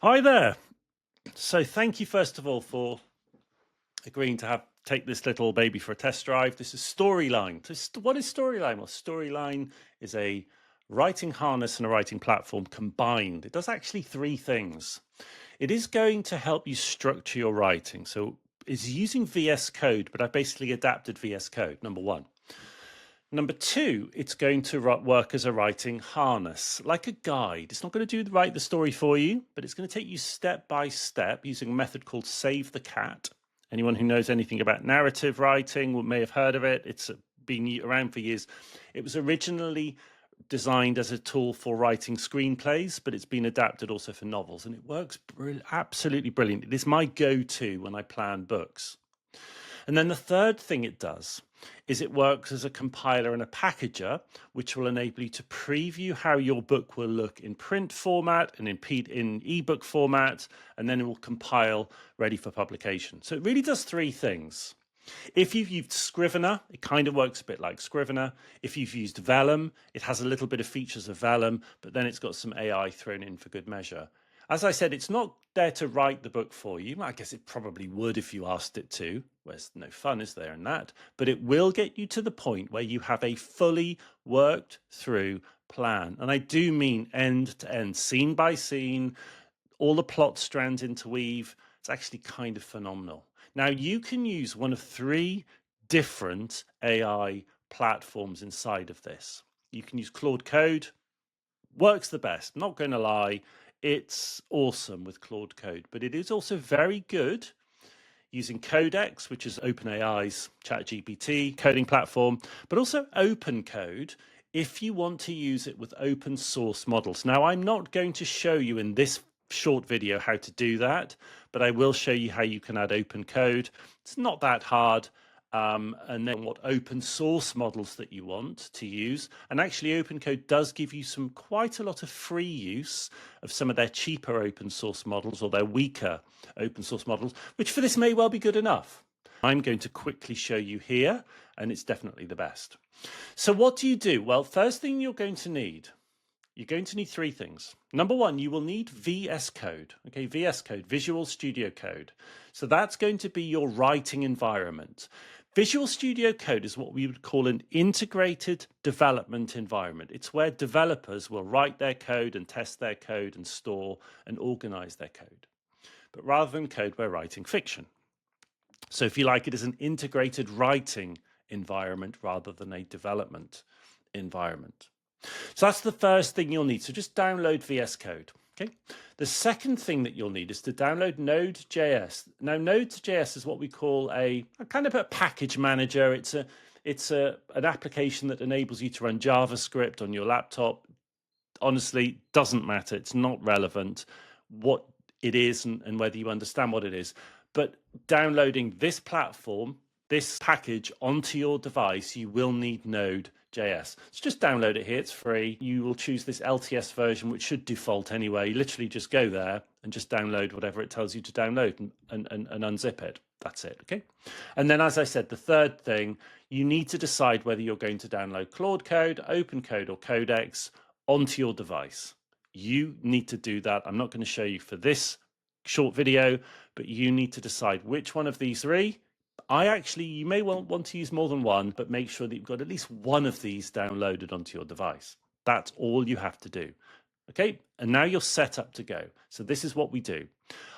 Hi there. So thank you first of all for agreeing to take this little baby for a test drive. This is Storyline. What is Storyline? Well, Storyline is a writing harness and a writing platform combined. It does actually three things. It is going to help you structure your writing. So it's using VS Code, but I've basically adapted VS Code, number one. Number two, it's going to work as a writing harness, like a guide. It's not going to write the story for you, but it's going to take you step by step using a method called Save the Cat. Anyone who knows anything about narrative writing may have heard of it. It's been around for years. It was originally designed as a tool for writing screenplays, but it's been adapted also for novels, and it works absolutely brilliant. It is my go-to when I plan books. And then the third thing it does is it works as a compiler and a packager, which will enable you to preview how your book will look in print format and in ebook format, and then it will compile ready for publication. So it really does three things. If you've used Scrivener, it kind of works a bit like Scrivener. If you've used Vellum, it has a little bit of features of Vellum, but then it's got some AI thrown in for good measure. As I said, it's not there to write the book for you. I guess it probably would if you asked it to. There's no fun, is there, in that? But it will get you to the point where you have a fully worked through plan. And I do mean end to end, scene by scene, all the plot strands interweave. It's actually kind of phenomenal. Now, you can use one of three different AI platforms inside of this. You can use Claude Code, works the best, not going to lie. It's awesome with Claude Code, but it is also very good using Codex, which is OpenAI's ChatGPT coding platform, but also OpenCode if you want to use it with open source models. Now, I'm not going to show you in this short video how to do that, but I will show you how you can add open code. It's not that hard. And then what open source models that you want to use. And actually OpenCode does give you quite a lot of free use of some of their cheaper open source models or their weaker open source models, which for this may well be good enough. I'm going to quickly show you here, and it's definitely the best. So what do you do? Well, first thing you're going to need three things. Number one, you will need VS Code. Okay, VS Code, Visual Studio Code. So that's going to be your writing environment. Visual Studio Code is what we would call an integrated development environment. It's where developers will write their code and test their code and store and organize their code. But rather than code, we're writing fiction. So if you like, it is an integrated writing environment rather than a development environment. So that's the first thing you'll need. So just download VS Code. Okay. The second thing that you'll need is to download Node.js. Now, Node.js is what we call a kind of a package manager. It's an application that enables you to run JavaScript on your laptop. Honestly, doesn't matter. It's not relevant what it is and whether you understand what it is. But downloading this platform, this package onto your device, you will need Node.js. So just download it here. It's free. You will choose this LTS version, which should default anyway. You literally just go there and just download whatever it tells you to download and unzip it. That's it. Okay. And then, as I said, the third thing, you need to decide whether you're going to download Claude Code, OpenCode, or Codex onto your device. You need to do that. I'm not going to show you for this short video, but you need to decide which one of these three. You may want to use more than one, but make sure that you've got at least one of these downloaded onto your device. That's all you have to do. Okay, and now you're set up to go. So this is what we do.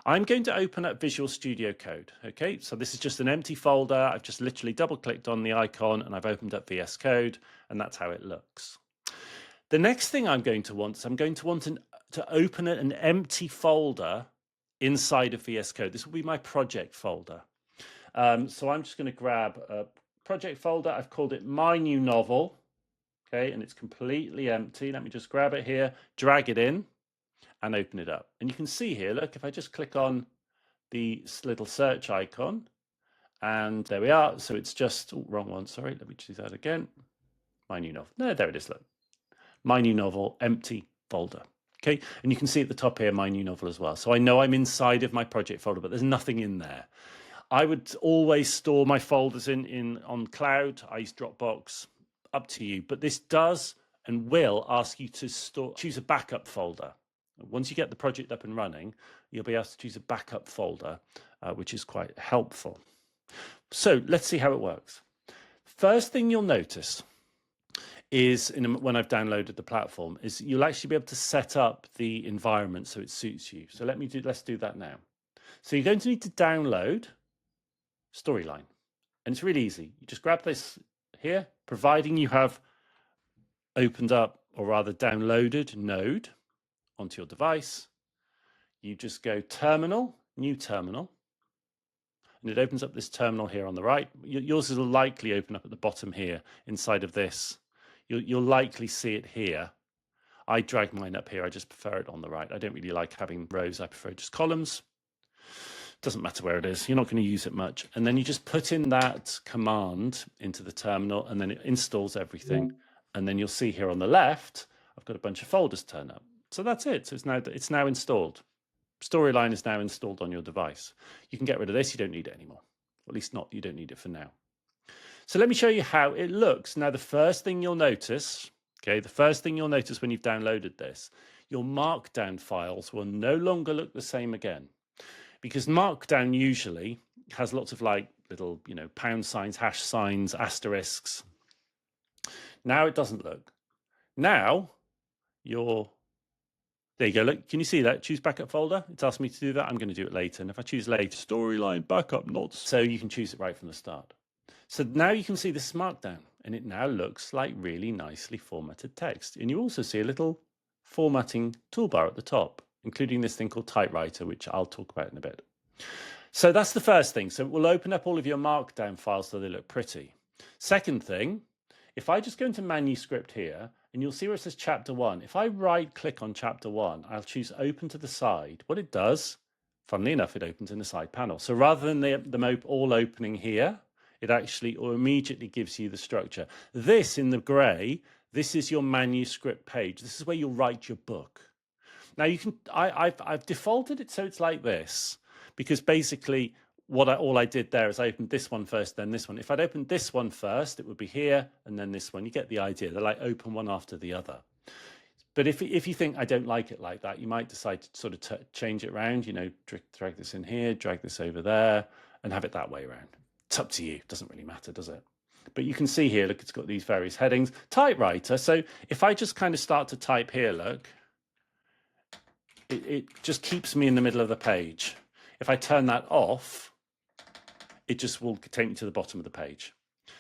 I'm going to open up Visual Studio Code. Okay, so this is just an empty folder. I've just literally double-clicked on the icon and I've opened up VS Code, and that's how it looks. The next thing I'm going to want to open an empty folder inside of VS Code. This will be my project folder. So I'm just going to grab a project folder. I've called it My New Novel. Okay, and it's completely empty. Let me just grab it here, drag it in, and open it up. And you can see here, look, if I just click on the little search icon, and there we are. So it's just, wrong one, sorry. Let me do that again. My New Novel. No, there it is, look. My New Novel, empty folder. Okay, and you can see at the top here, My New Novel as well. So I know I'm inside of my project folder, but there's nothing in there. I would always store my folders on cloud. I use Dropbox, up to you. But this does and will ask you to choose a backup folder. Once you get the project up and running, you'll be able to choose a backup folder, which is quite helpful. So let's see how it works. First thing you'll notice is when I've downloaded the platform is you'll actually be able to set up the environment so it suits you. So let's do that now. So you're going to need to download Storyline, and it's really easy. You just grab this here, providing you have opened up, or rather downloaded Node onto your device. You just go Terminal, New Terminal, and it opens up this terminal here on the right. Yours will likely open up at the bottom here inside of this. You'll likely see it here. I drag mine up here. I just prefer it on the right. I don't really like having rows. I prefer just columns. Doesn't matter where it is. You're not going to use it much. And then you just put in that command into the terminal, and then it installs everything. And then you'll see here on the left, I've got a bunch of folders turn up. So that's it. So it's now installed. Storyline is now installed on your device. You can get rid of this. You don't need it anymore. Or at least you don't need it for now. So let me show you how it looks. Now, the first thing you'll notice when you've downloaded this, your Markdown files will no longer look the same again, because Markdown usually has lots of like little, pound signs, hash signs, asterisks. Now it doesn't look. Now there you go. Look, can you see that? Choose backup folder. It's asked me to do that. I'm going to do it later. And if I choose later, Storyline backup, not so you can choose it right from the start. So now you can see this Markdown, and it now looks like really nicely formatted text. And you also see a little formatting toolbar at the top, including this thing called Typewriter, which I'll talk about in a bit. So that's the first thing. So it will open up all of your Markdown files so they look pretty. Second thing, if I just go into Manuscript here, and you'll see where it says Chapter 1. If I right-click on Chapter 1, I'll choose Open to the Side. What it does, funnily enough, it opens in the side panel. So rather than them all opening here, it actually immediately gives you the structure. This in the gray, this is your manuscript page. This is where you'll write your book. Now I've defaulted it so it's like this, because basically all I did there is I opened this one first, then this one. If I'd opened this one first, it would be here, and then this one. You get the idea. They're like open one after the other. But if you think I don't like it like that, you might decide to sort of change it around, drag this in here, drag this over there, and have it that way around. It's up to you. It doesn't really matter, does it? But you can see here, look, it's got these various headings. Typewriter. So if I just kind of start to type here, look, it just keeps me in the middle of the page. If I turn that off, it just will take me to the bottom of the page.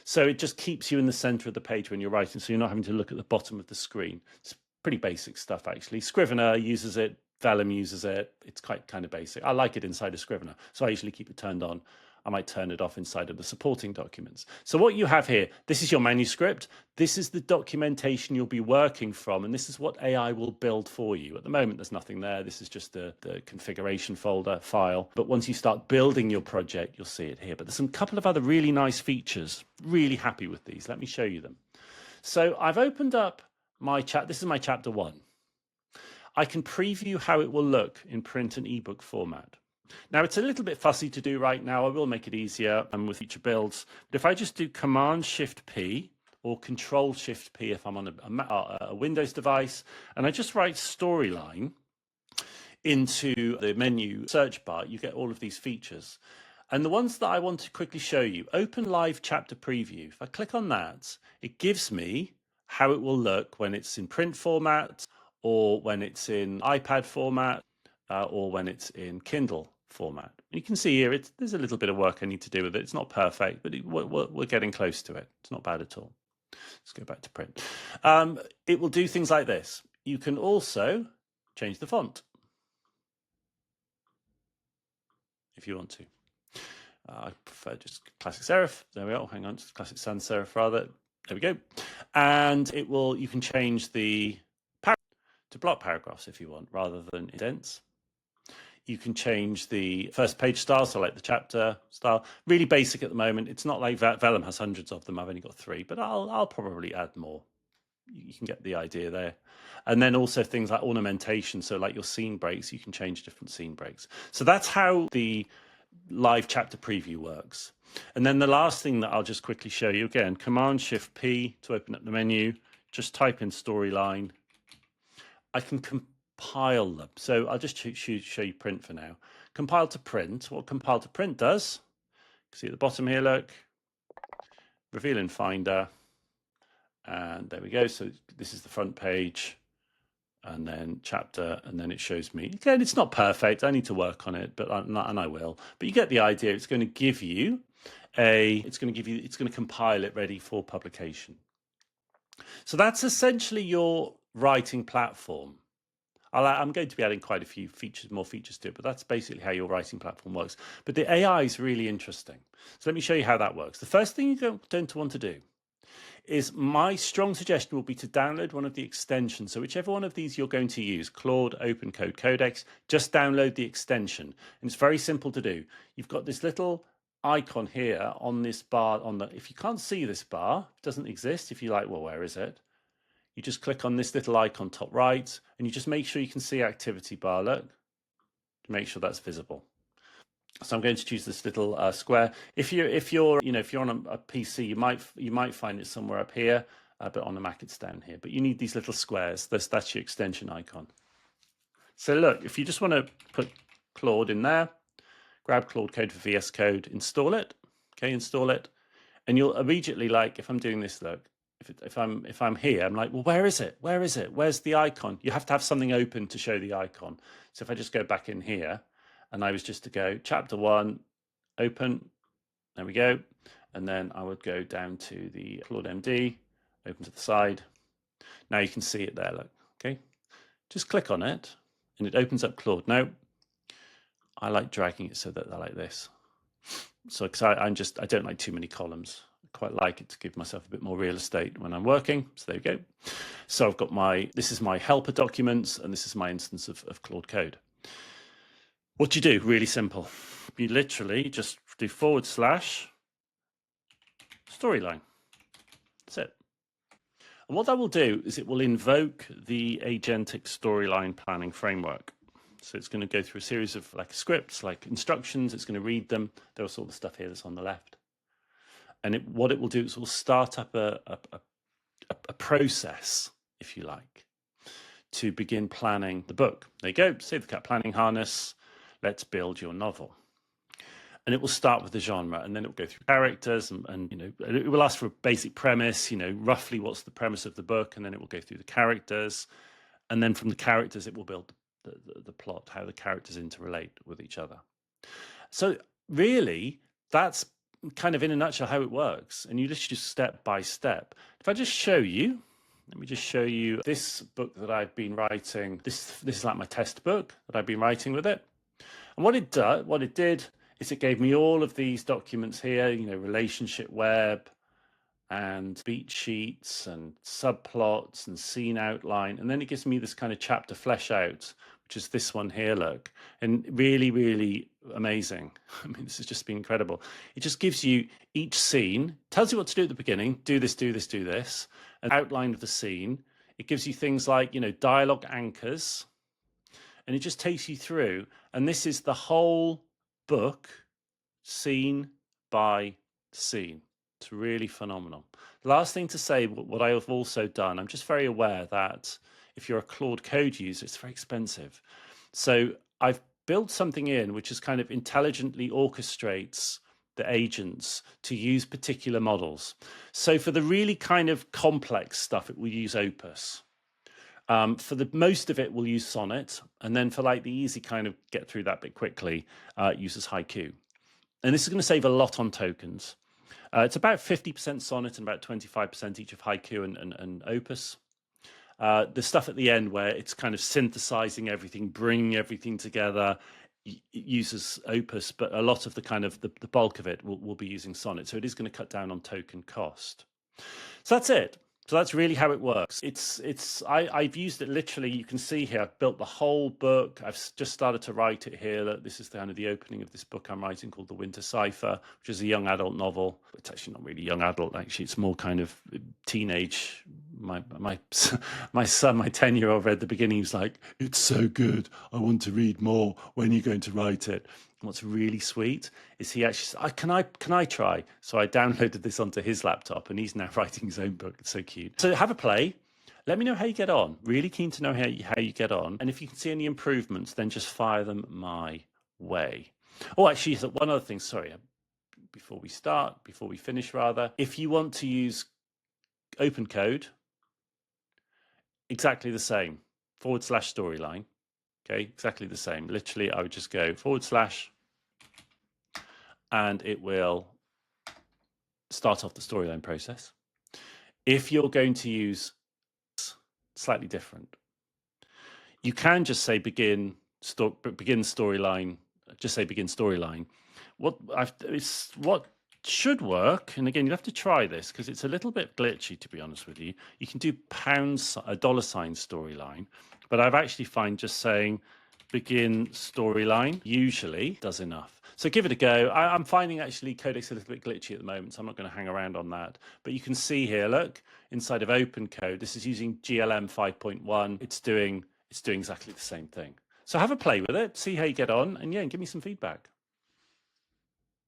So it just keeps you in the center of the page when you're writing, so you're not having to look at the bottom of the screen. It's pretty basic stuff, actually. Scrivener uses it. Vellum uses it. It's quite kind of basic. I like it inside of Scrivener, so I usually keep it turned on. I might turn it off inside of the supporting documents. So what you have here, this is your manuscript. This is the documentation you'll be working from, and this is what AI will build for you. At the moment, there's nothing there. This is just the configuration folder file. But once you start building your project, you'll see it here. But there's a couple of other really nice features. Really happy with these. Let me show you them. So I've opened up my chat. This is my chapter 1. I can preview how it will look in print and ebook format. Now, it's a little bit fussy to do right now. I will make it easier with future builds. But if I just do Command-Shift-P or Control-Shift-P if I'm on a Windows device, and I just write Storyline into the menu search bar, you get all of these features. And the ones that I want to quickly show you, Open Live Chapter Preview. If I click on that, it gives me how it will look when it's in print format, or when it's in iPad format, or when it's in Kindle format. You can see here, there's a little bit of work I need to do with it. It's not perfect, but we're getting close to it. It's not bad at all. Let's go back to print. It will do things like this. You can also change the font if you want to. I prefer just classic serif. There we are. Hang on, just classic sans serif rather. There we go. And you can change the to block paragraphs if you want, rather than indents. You can change the first page style, so like the chapter style. Really basic at the moment. It's not like Vellum has hundreds of them. I've only got 3, but I'll probably add more. You can get the idea there. And then also things like ornamentation. So like your scene breaks, you can change different scene breaks. So that's how the live chapter preview works. And then the last thing that I'll just quickly show you, again, Command-Shift-P to open up the menu. Just type in Storyline. I can compile them. So I'll just show you print for now. Compile to print. What compile to print does, see at the bottom here, look, reveal in Finder. And there we go. So this is the front page, and then chapter, and then it shows me. Again, it's not perfect. I need to work on it, but and I will. But you get the idea. It's going to give you it's going to compile it ready for publication. So that's essentially your writing platform. I'm going to be adding quite a few more features to it, but that's basically how your writing platform works. But the AI is really interesting. So let me show you how that works. The first thing you're going to want to do is, my strong suggestion will be to download one of the extensions. So whichever one of these you're going to use, Claude, Open Code, Codex, just download the extension. And it's very simple to do. You've got this little icon here on this bar. If you can't see this bar, it doesn't exist. If you're like, well, where is it? You just click on this little icon top right, and you just make sure you can see activity bar. Look, make sure that's visible. So I'm going to choose this little square. If you're on a PC, you might find it somewhere up here, but on a Mac it's down here. But you need these little squares. That's your extension icon. So look, if you just want to put Claude in there, grab Claude Code for VS Code, install it. Okay, install it, and you'll immediately, like, if I'm doing this, look, if I'm here, I'm like, well, where is it? Where is it? Where's the icon? You have to have something open to show the icon. So if I just go back in here, and I was just to go chapter 1, open, there we go, and then I would go down to the Claude MD, open to the side. Now you can see it there, look, okay? Just click on it, and it opens up Claude. Now, I like dragging it so that they're like this. So, because I don't like too many columns. I quite like it to give myself a bit more real estate when I'm working. So there we go. So I've got this is my helper documents, and this is my instance of Claude Code. What do you do? Really simple. You literally just do / storyline. That's it. And what that will do is it will invoke the agentic storyline planning framework. So it's going to go through a series of like scripts, like instructions. It's going to read them. There's all the stuff here that's on the left. And what it will do is it will start up a process, if you like, to begin planning the book. There you go. Save the cat planning harness. Let's build your novel. And it will start with the genre, and then it will go through characters, and it will ask for a basic premise, roughly what's the premise of the book, and then it will go through the characters, and then from the characters it will build the plot, how the characters interrelate with each other. So really, that's kind of in a nutshell how it works, and you just step by step. If I just show you, let me just show you this book that I've been writing. This is like my test book that I've been writing with it. And what it did is it gave me all of these documents here, relationship web and beat sheets and subplots and scene outline. And then it gives me this kind of chapter flesh out, which is this one here, look. And really, really amazing. I mean, this has just been incredible. It just gives you each scene, tells you what to do at the beginning, do this, do this, do this, an outline of the scene. It gives you things like, dialogue anchors, and it just takes you through. And this is the whole book, scene by scene. It's really phenomenal. The last thing to say, what I have also done, I'm just very aware that if you're a Claude Code user, it's very expensive. So I've built something in which is kind of intelligently orchestrates the agents to use particular models. So for the really kind of complex stuff, it will use Opus. For the most of it, we'll use Sonnet. And then for like the easy kind of get through that bit quickly, it uses Haiku. And this is going to save a lot on tokens. It's about 50% Sonnet and about 25% each of Haiku and Opus. The stuff at the end where it's kind of synthesizing everything, bringing everything together, uses Opus, but a lot of the kind of the bulk of it will be using Sonnet. So it is going to cut down on token cost. So that's it. So that's really how it works. I've used it literally. You can see here, I've built the whole book. I've just started to write it here. This is kind of the opening of this book I'm writing called The Winter Cipher, which is a young adult novel. It's actually not really young adult, actually. It's more kind of teenage. My son, my 10-year-old, read the beginning. He was like, "It's so good. I want to read more. When are you going to write it?" What's really sweet is he actually said, can I try? So I downloaded this onto his laptop, and he's now writing his own book. It's so cute. So have a play. Let me know how you get on. Really keen to know how you get on. And if you can see any improvements, then just fire them my way. Oh, actually, one other thing, sorry, before we finish rather, if you want to use open code, exactly the same, / storyline. Okay, exactly the same. Literally, I would just go / and it will start off the storyline process. If you're going to use slightly different, you can just say begin storyline. Just say begin storyline. What should work, and again, you have to try this because it's a little bit glitchy, to be honest with you. You can do a $ storyline, but I've actually found just saying begin storyline usually does enough. So give it a go. I'm finding actually Codex a little bit glitchy at the moment, so I'm not going to hang around on that. But you can see here, look, inside of open code, this is using GLM 5.1. It's doing exactly the same thing. So have a play with it, see how you get on, and yeah, give me some feedback.